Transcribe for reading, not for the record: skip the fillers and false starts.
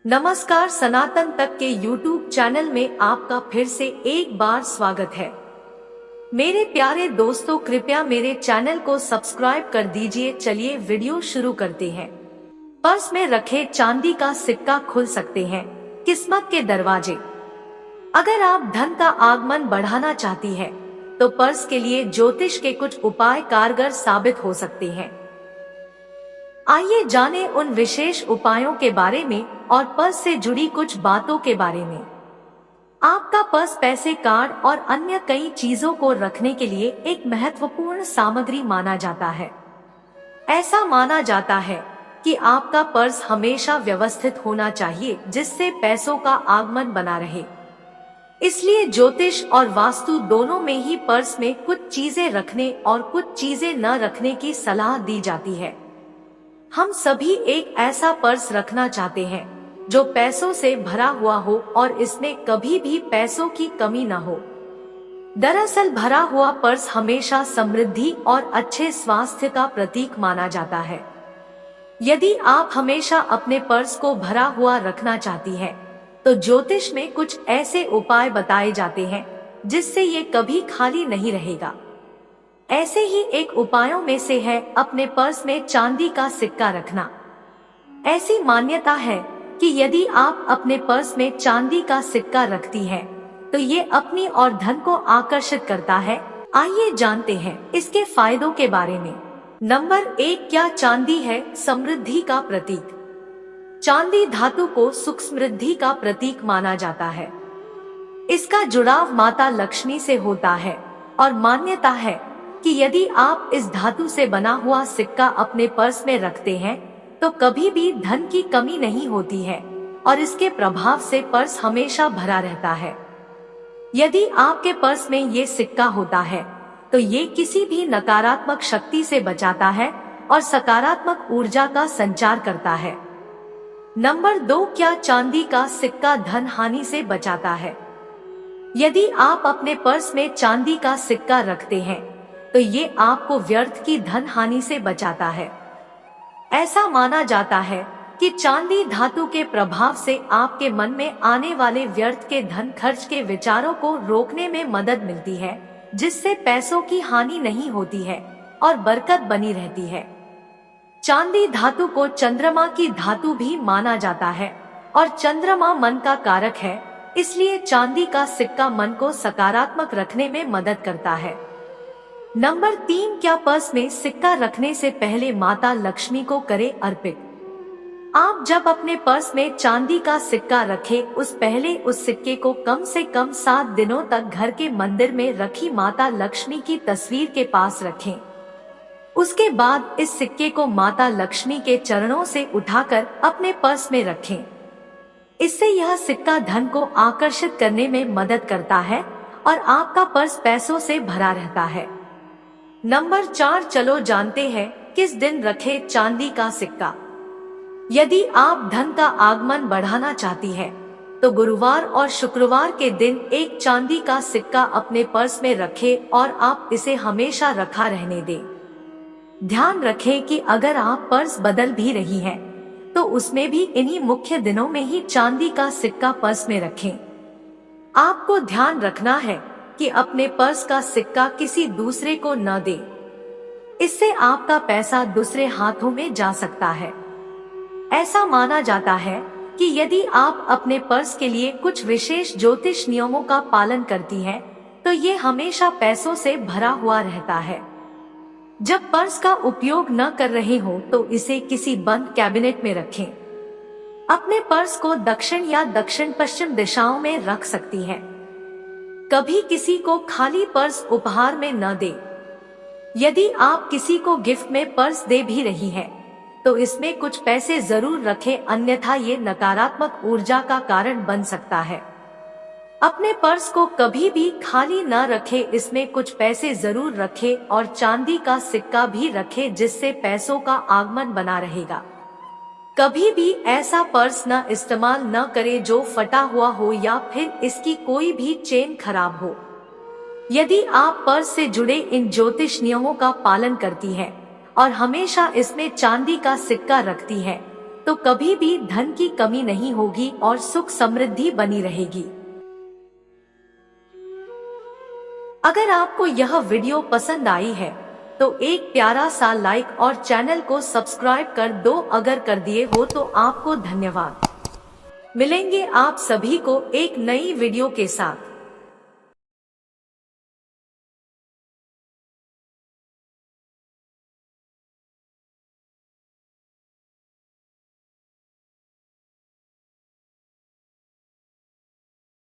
नमस्कार, सनातन तक के YouTube चैनल में आपका फिर से एक बार स्वागत है। मेरे प्यारे दोस्तों, कृपया मेरे चैनल को सब्सक्राइब कर दीजिए। चलिए वीडियो शुरू करते हैं। पर्स में रखे चांदी का सिक्का खुल सकते हैं किस्मत के दरवाजे। अगर आप धन का आगमन बढ़ाना चाहती है तो पर्स के लिए ज्योतिष के कुछ उपाय कारगर साबित हो सकते हैं। आइए जानें उन विशेष उपायों के बारे में और पर्स से जुड़ी कुछ बातों के बारे में। आपका पर्स पैसे, कार्ड और अन्य कई चीजों को रखने के लिए एक महत्वपूर्ण सामग्री माना जाता है। ऐसा माना जाता है कि आपका पर्स हमेशा व्यवस्थित होना चाहिए, जिससे पैसों का आगमन बना रहे। इसलिए ज्योतिष और वास्तु दोनों में ही पर्स में कुछ चीजें रखने और कुछ चीजें न रखने की सलाह दी जाती है। हम सभी एक ऐसा पर्स रखना चाहते हैं जो पैसों से भरा हुआ हो और इसमें कभी भी पैसों की कमी न हो। दरअसल भरा हुआ पर्स हमेशा समृद्धि और अच्छे स्वास्थ्य का प्रतीक माना जाता है। यदि आप हमेशा अपने पर्स को भरा हुआ रखना चाहती हैं, तो ज्योतिष में कुछ ऐसे उपाय बताए जाते हैं जिससे ये कभी खाली नहीं रहेगा। ऐसे ही एक उपायों में से है अपने पर्स में चांदी का सिक्का रखना। ऐसी मान्यता है कि यदि आप अपने पर्स में चांदी का सिक्का रखती हैं, तो ये अपनी और धन को आकर्षित करता है। आइए जानते हैं इसके फायदों के बारे में। नंबर 1, क्या चांदी है समृद्धि का प्रतीक? चांदी धातु को सुख समृद्धि का प्रतीक माना जाता है। इसका जुड़ाव माता लक्ष्मी से होता है और मान्यता है कि यदि आप इस धातु से बना हुआ सिक्का अपने पर्स में रखते हैं तो कभी भी धन की कमी नहीं होती है और इसके प्रभाव से पर्स हमेशा भरा रहता है। यदि आपके पर्स में ये सिक्का होता है तो ये किसी भी नकारात्मक शक्ति से बचाता है और सकारात्मक ऊर्जा का संचार करता है। नंबर 2, क्या चांदी का सिक्का धन हानि से बचाता है? यदि आप अपने पर्स में चांदी का सिक्का रखते हैं तो ये आपको व्यर्थ की धन हानि से बचाता है। ऐसा माना जाता है कि चांदी धातु के प्रभाव से आपके मन में आने वाले व्यर्थ के धन खर्च के विचारों को रोकने में मदद मिलती है, जिससे पैसों की हानि नहीं होती है और बरकत बनी रहती है। चांदी धातु को चंद्रमा की धातु भी माना जाता है और चंद्रमा मन का कारक है, इसलिए चांदी का सिक्का मन को सकारात्मक रखने में मदद करता है। नंबर 3, क्या पर्स में सिक्का रखने से पहले माता लक्ष्मी को करें अर्पित? आप जब अपने पर्स में चांदी का सिक्का रखें, उस सिक्के को कम से कम 7 दिनों तक घर के मंदिर में रखी माता लक्ष्मी की तस्वीर के पास रखें। उसके बाद इस सिक्के को माता लक्ष्मी के चरणों से उठाकर अपने पर्स में रखें। इससे यह सिक्का धन को आकर्षित करने में मदद करता है और आपका पर्स पैसों से भरा रहता है। नंबर 4, चलो जानते हैं किस दिन रखें चांदी का सिक्का। यदि आप धन का आगमन बढ़ाना चाहती है तो गुरुवार और शुक्रवार के दिन एक चांदी का सिक्का अपने पर्स में रखें और आप इसे हमेशा रखा रहने दें। ध्यान रखें कि अगर आप पर्स बदल भी रही हैं, तो उसमें भी इन्हीं मुख्य दिनों में ही चांदी का सिक्का पर्स में रखें। आपको ध्यान रखना है कि अपने पर्स का सिक्का किसी दूसरे को न दे। इससे आपका पैसा दूसरे हाथों में जा सकता है। ऐसा माना जाता है कि यदि आप अपने पर्स के लिए कुछ विशेष ज्योतिष नियमों का पालन करती हैं, तो ये हमेशा पैसों से भरा हुआ रहता है। जब पर्स का उपयोग न कर रहे हो तो इसे किसी बंद कैबिनेट में रखें। अपने पर्स को दक्षिण या दक्षिण पश्चिम दिशाओं में रख सकती हैं। कभी किसी को खाली पर्स उपहार में न दे। यदि आप किसी को गिफ्ट में पर्स दे भी रही हैं, तो इसमें कुछ पैसे जरूर रखें, अन्यथा ये नकारात्मक ऊर्जा का कारण बन सकता है। अपने पर्स को कभी भी खाली न रखें, इसमें कुछ पैसे जरूर रखें और चांदी का सिक्का भी रखें, जिससे पैसों का आगमन बना रहेगा। कभी भी ऐसा पर्स न इस्तेमाल न करें जो फटा हुआ हो या फिर इसकी कोई भी चेन खराब हो। यदि आप पर्स से जुड़े इन ज्योतिष नियमों का पालन करती हैं और हमेशा इसमें चांदी का सिक्का रखती हैं, तो कभी भी धन की कमी नहीं होगी और सुख समृद्धि बनी रहेगी। अगर आपको यह वीडियो पसंद आई है तो एक प्यारा सा लाइक और चैनल को सब्सक्राइब कर दो। अगर कर दिए हो तो आपको धन्यवाद। मिलेंगे आप सभी को एक नई वीडियो के साथ।